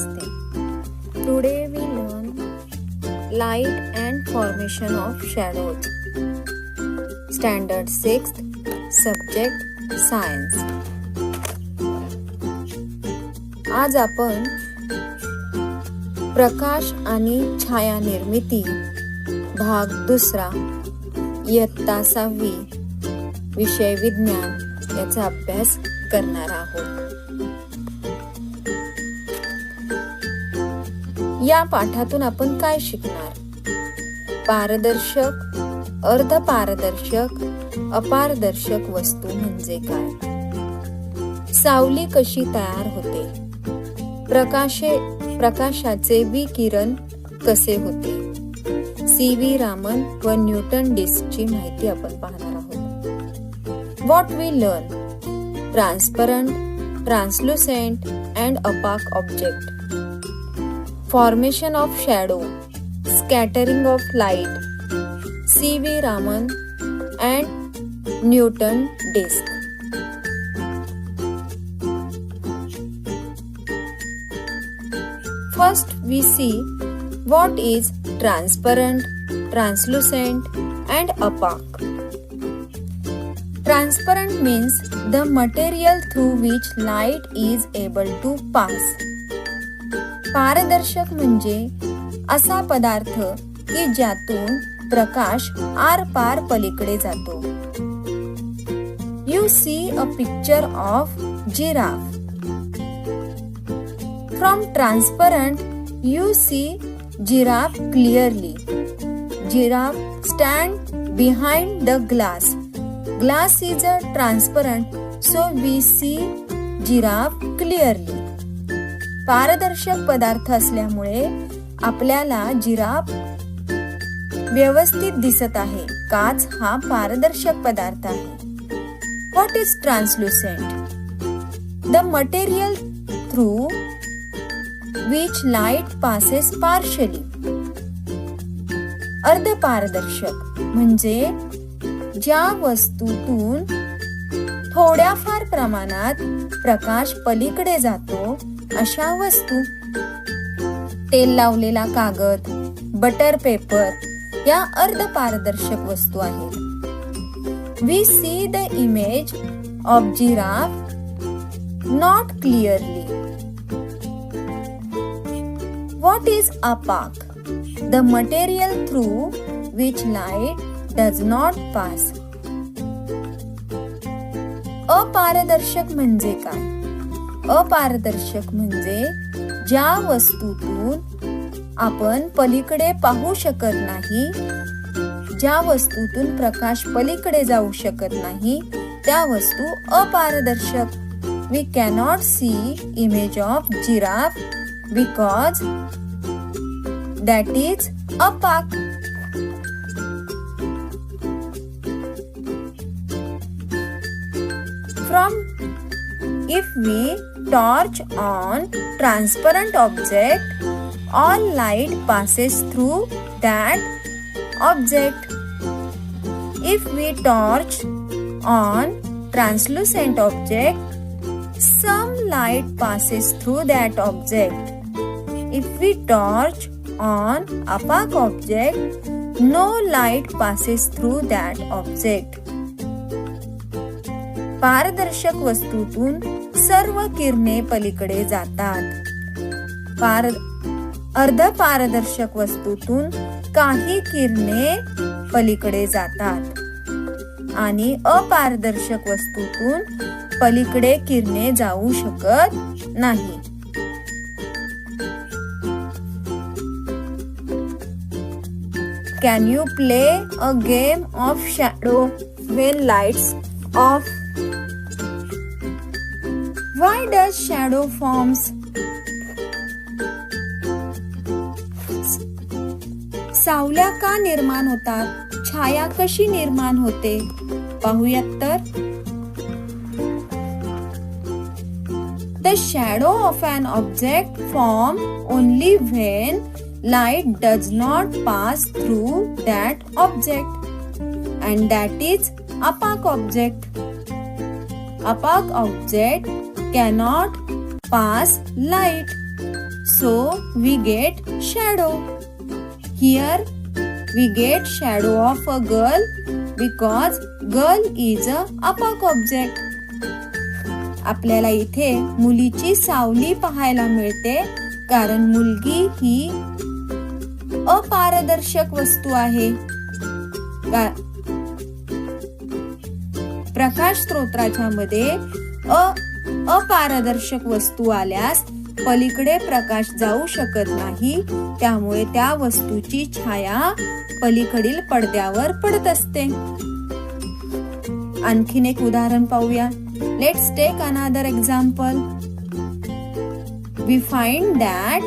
Namaste. Today we learn light and formation of shadows. Standard 6th, Subject Science. आज आपण प्रकाश आणि छाया निर्मिती भाग 2 इयत्ता 6वी विषय विज्ञान याचा अभ्यास करणार आहोत. या पाठातून आपण काय शिकणार? पारदर्शक, अर्धपारदर्शक, अपारदर्शक वस्तू म्हणजे काय? सावली कशी तयार होते? प्रकाशाचे विकिरण कसे होते? सी.व्ही. रामन व न्यूटन डिस्कची माहिती आपण पाहणार आहोत. What we learn? Transparent, translucent and opaque object. Formation of shadow, scattering of light, C.V. Raman and Newton disk. First we see what is transparent, translucent and opaque. Transparent means the material through which light is able to pass. पारदर्शक म्हणजे असा पदार्थ की ज्यातून प्रकाश आरपार पलीकडे जातो. You see a picture of giraffe. From transparent, you see giraffe clearly. Giraffe stand behind the glass. Glass is a transparent, so we see giraffe clearly. पारदर्शक पदार्थ असल्यामुळे आपल्याला जिराफ व्यवस्थित दिसत आहे. काच हा पारदर्शक पदार्थ आहे. What is translucent? The material through which light passes partially. अर्धपारदर्शक म्हणजे ज्या वस्तूतून थोड्याफार प्रमाणात प्रकाश पलीकडे जातो अशा वस्तू. तेल लावलेला कागद, बटर पेपर या अर्धपारदर्शक वस्तू आहेत. We see the image of giraffe not clearly. What is opaque? The material through which light does not pass. अपारदर्शक म्हणजे काय? अपारदर्शक म्हणजे ज्या वस्तूतून आपण पलीकडे पाहू शकत नाही, ज्या वस्तूतून प्रकाश पलीकडे जाऊ शकत नाही त्या वस्तू अपारदर्शक. We cannot see image of giraffe because that is opaque. From if we torch on transparent object, all light passes through that object. If we torch on translucent object, some light passes through that object. If we torch on opaque object, no light passes through that object. पारदर्शक वस्तूतून सर्व किरणे पलीकडे जातात. अर्धपारदर्शक वस्तूतून काही किरणे पलीकडे जातात आणि अपारदर्शक वस्तूतून पलीकडे किरणे जाऊ शकत नाही. Can you play a game of shadow when lights off? Why does shadow forms? सावल्या का निर्माण होतात? छाया कशी निर्माण होते? पाहूयात तर. The shadow of an object form only when light does not pass through that object, and that is opaque object. Opaque object cannot pass light. so we get shadow. Here we get shadow of a girl because girl is a opaque object. आपल्याला इथे मुलीची सावली पाहायला मिळते कारण मुलगी ही अपारदर्शक वस्तू आहे. प्रकाश स्त्रोताच्या मध्ये अपारदर्शक वस्तू आल्यास पलीकडे प्रकाश जाऊ शकत नाही, त्यामुळे त्या वस्तूची छाया पलीकडील पडद्यावर पडत असते. आणखीन एक उदाहरण पाहूया. Let's take another example. We find that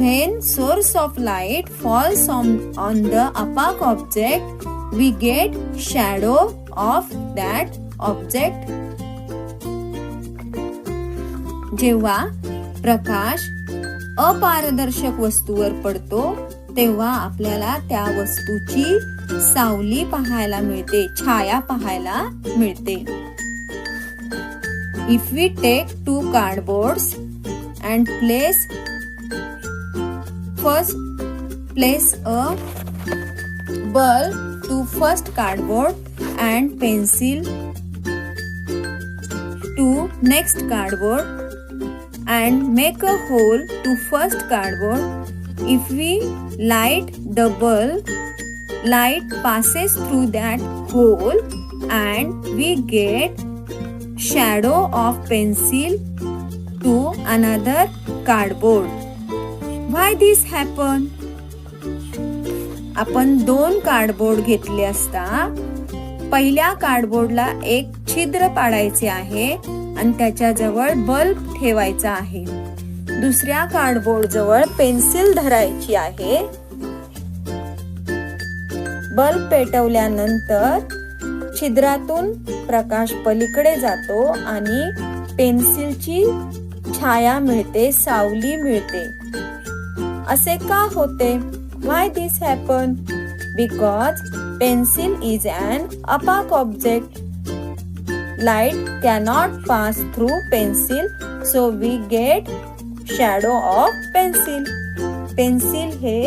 when source of light falls on the opaque object, we get shadow of that object. जेव्हा प्रकाश अपारदर्शक वस्तूवर पडतो तेव्हा आपल्याला त्या वस्तूची सावली पाहायला मिळते, छाया पाहायला मिळते. If we take two cardboards and place a bulb to first cardboard and pencil to next cardboard and make a hole to first cardboard, if we light the bulb, light passes through that hole and we get shadow of pencil to another cardboard. Why this happen? आपण दोन cardboard घेतले असता पहिल्या कार्डबोर्डला एक छिद्र पाडायचे आहे आणि त्याच्या जवळ बल्ब ठेवायचा आहे. दुसऱ्या कार्डबोर्ड जवळ पेन्सिल धरायची आहे. बल्ब पेटवल्यानंतर छिद्रातून प्रकाश पलीकडे जातो आणि पेन्सिलची छाया मिळते, सावली मिळते. असे का होते? Why this happen? Because pencil is an opaque object. Light cannot pass through pencil, so we get shadow of pencil. Pencil हे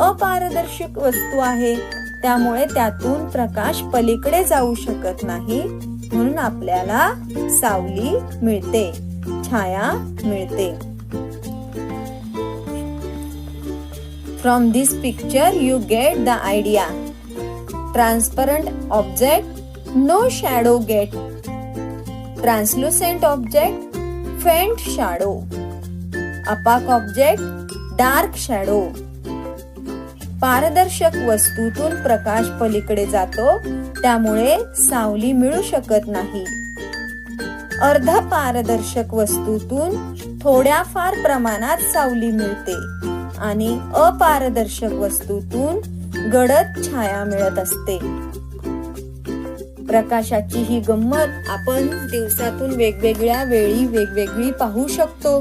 अपारदर्शक वस्तू आहे, त्यामुळे त्यातून प्रकाश पलीकडे जाऊ शकत नाही, म्हणून आपल्याला सावली मिळते, छाया मिळते. From this picture you get the idea. Transparent object, no shadow get. Translucent object, faint shadow. Opaque object, dark shadow. पारदर्शक वस्तूतून प्रकाश पलीकडे जातो, त्यामुळे सावली मिळू शकत नाही. अर्ध पारदर्शक वस्तूतून थोड्याफार प्रमाणात सावली मिळते आणि अपारदर्शक वस्तूतून गडद छाया मिळत असते. प्रकाशाची ही गंमत आपण दिवसातून वेगवेगळ्या वेळी वेगवेगळी पाहू शकतो.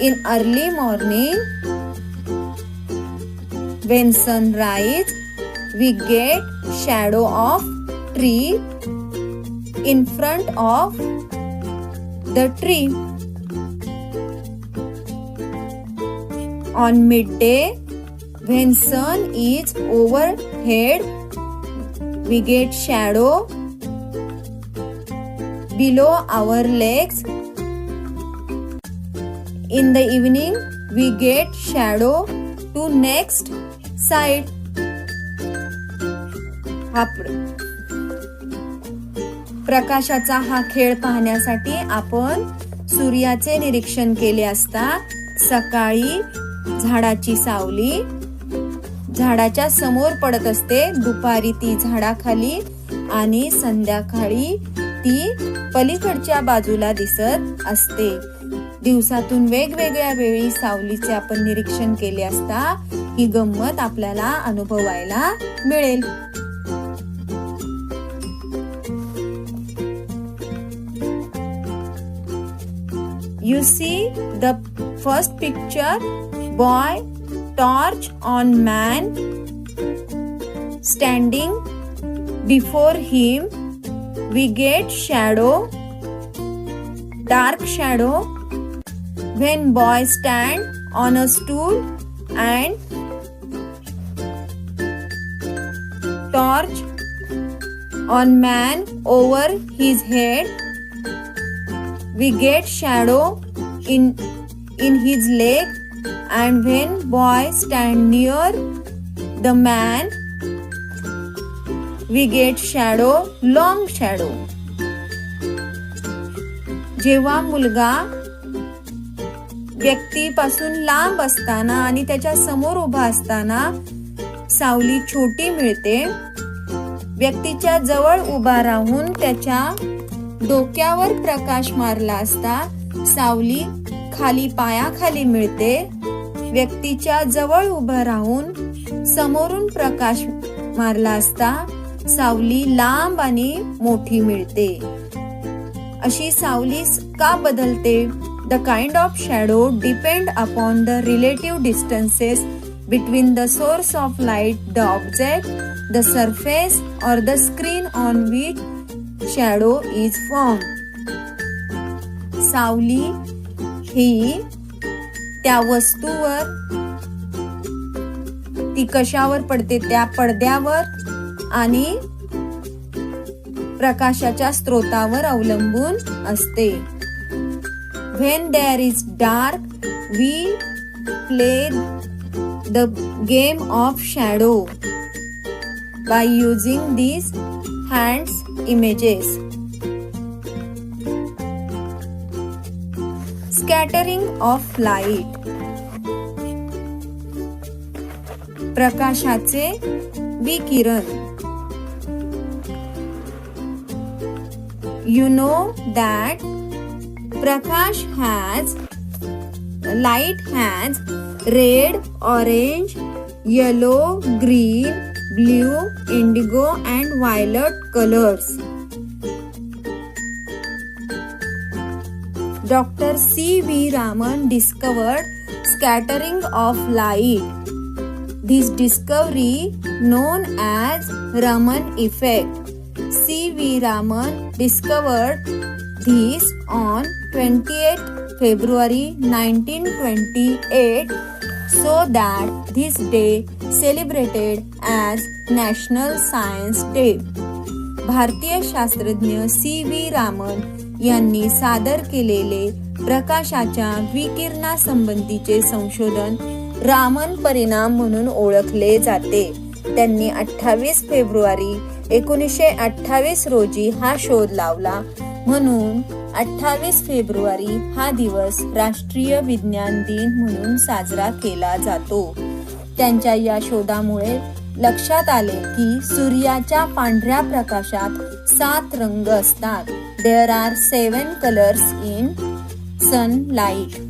In early morning when sunrise we get shadow of tree in front of the tree. On midday when sun is overhead we get shadow below our legs. In the evening we get shadow to next side. प्रकाशाचा हा खेळ पाहण्यासाठी आपण सूर्याचे निरीक्षण केले असता सकाळी झाडाची सावली झाडाच्या समोर पडत असते, दुपारी ती झाडाखाली आणि संध्याकाळी ती पलीकडच्या बाजूला दिसत असते. दिवसातून वेगवेगळ्या वेळी सावलीचे आपण निरीक्षण केले असता ही गंमत आपल्याला अनुभवायला मिळेल. You see the first picture, boy, torch on man, standing before him. We get shadow, dark shadow, when boy stand on a stool and torch on man over his head, we get shadow in his leg, and when boy stand near the man, we get shadow, long shadow. जेव्हा मुलगा व्यक्तीपासून लांब असताना आणि त्याच्या समोर उभा असताना सावली छोटी मिळते, व्यक्तीच्या जवळ उभा राहून त्याच्या डोक्यावर प्रकाश मारला असता सावली खाली पायाखाली मिळते, व्यक्तीच्या जवळ उभं राहून समोरून प्रकाश मारला असता सावली लांब आणि मोठी मिळते. अशी सावली का बदलते? The kind of shadow depend upon the relative distances between the source of light, the object, the surface or the screen on which shadow is formed. सावली ही त्या वस्तूवर, ती कशावर पडते, त्या पडद्यावर आणि प्रकाशाच्या स्रोतावर अवलंबून असते. When there is dark, we play the game of shadow by using these hands images. Scattering of light. प्रकाशाचे विकिरण. You know that light has red, orange, yellow, green, blue, indigo and violet colors. Dr. C.V. Raman discovered scattering of light. This discovery known as Raman effect. C.V. Raman discovered this on 28th February 1928, so that this day celebrated as National Science Day. भारतीय शास्त्रज्ञ C.V. Raman यांनी सादर केलेले प्रकाशाच्या विकिरणासंबंधीचे संशोधन रामन परिणाम म्हणून ओळखले जाते. त्यांनी 28 फेब्रुवारी 1928 रोजी हा शोध लावला, म्हणून 28 फेब्रुवारी हा दिवस राष्ट्रीय विज्ञान दिन म्हणून साजरा केला जातो. त्यांच्या या शोधामुळे लक्षात आले की सूर्याच्या पांढऱ्या प्रकाशात 7 रंग असतात. There are 7 colors in sunlight.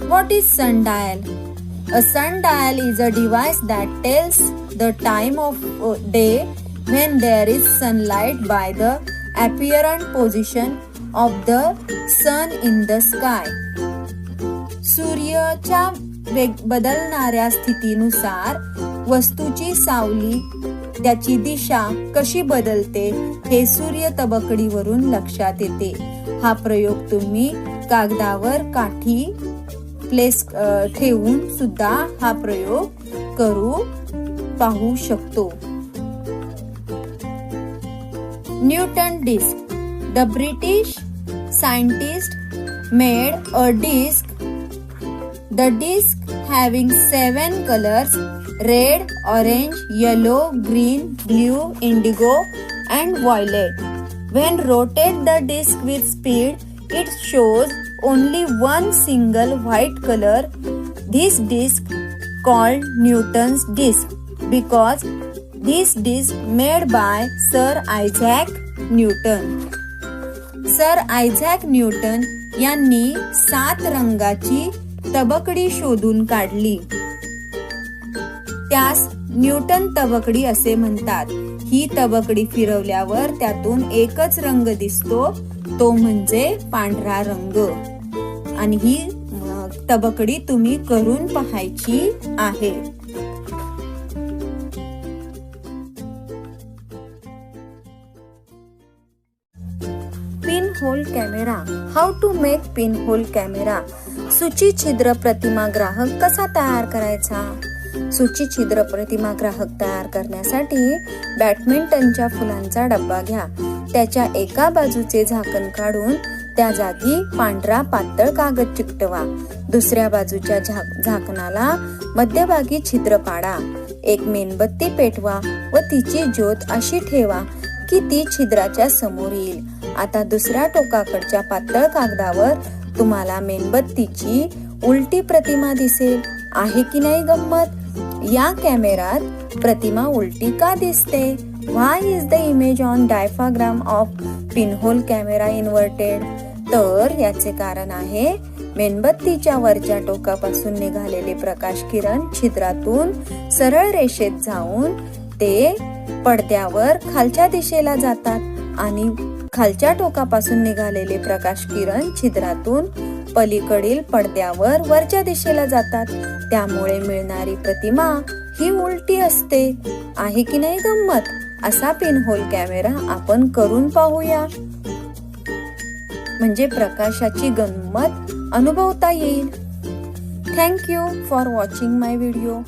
What is sundial? A sundial is a device that tells the time of day when there is sunlight by the apparent position of the sun in the sky. सूर्याच्या बदलणाऱ्या स्थितीनुसार वस्तूची सावली, त्याची दिशा कशी बदलते हे सूर्य तबकडीवरून लक्षात येते. हा प्रयोग तुम्ही कागदावर काठी ठेवून सुद्धा हा प्रयोग करू पाहू शकतो. Newton disc. The British scientist made a disc. The disc having 7 colors: red, orange, yellow, green, blue, indigo and violet. When rotate the disc with speed, it shows only one single white color. This disc called Newton's disc because this disc made by Sir Isaac Newton. Sir Isaac Newton यांनी 7 रंगाची तबकडी शोधून काढली. त्यास Newton तबकडी असे म्हणतात. ही तबकडी फिरवल्यावर त्यातून एकच रंग दिसतो, तो म्हणजे पांढरा रंग. आणि ही तबकडी तुम्ही करून पाहायची आहे. Pin pinhole camera. How to make pinhole camera. सूची छिद्र प्रतिमा ग्राहक कसा तयार करायचा. सूची छिद्र प्रतिमा ग्राहक तयार करण्यासाठी बॅडमिंटनच्या फुलांचा डब्बा घ्या. त्याच्या एका बाजूचे झाकण काढून त्या जागी पांढरा पातळ कागद चिकटवा. दुसऱ्या बाजूच्या झाकणाला मध्यभागी छिद्र पाडा. एक मेणबत्ती पेटवा व तिची ज्योत अशी ठेवा की ती छिद्राच्या समोर येईल. आता दुसऱ्या टोकाकडच्या पातळ कागदावर तुम्हाला मेणबत्तीची उलटी प्रतिमा दिसेल. आहे की नाही गंमत. या कॅमेऱ्यात प्रतिमा उलटी का दिसते. Why is the image on diaphragm of pinhole camera inverted? तर याचे कारण आहे मेणबत्तीच्या वरच्या टोकापासून निघालेले प्रकाश किरण छिद्रातून सरळ रेषेत जाऊन ते पडद्यावर खालच्या दिशेला जातात आणि खालच्या टोकापासून निघालेले प्रकाश किरण छिद्रातून पलीकडील पडद्यावर वरच्या दिशेला जातात. त्यामुळे मिळणारी प्रतिमा ही उलटी असते. आहे की नाही गंमत. असा पिनहोल कॅमेरा आपण करून पाहूया, म्हणजे प्रकाशाची गंमत अनुभवता येईल. Thank you for watching my video.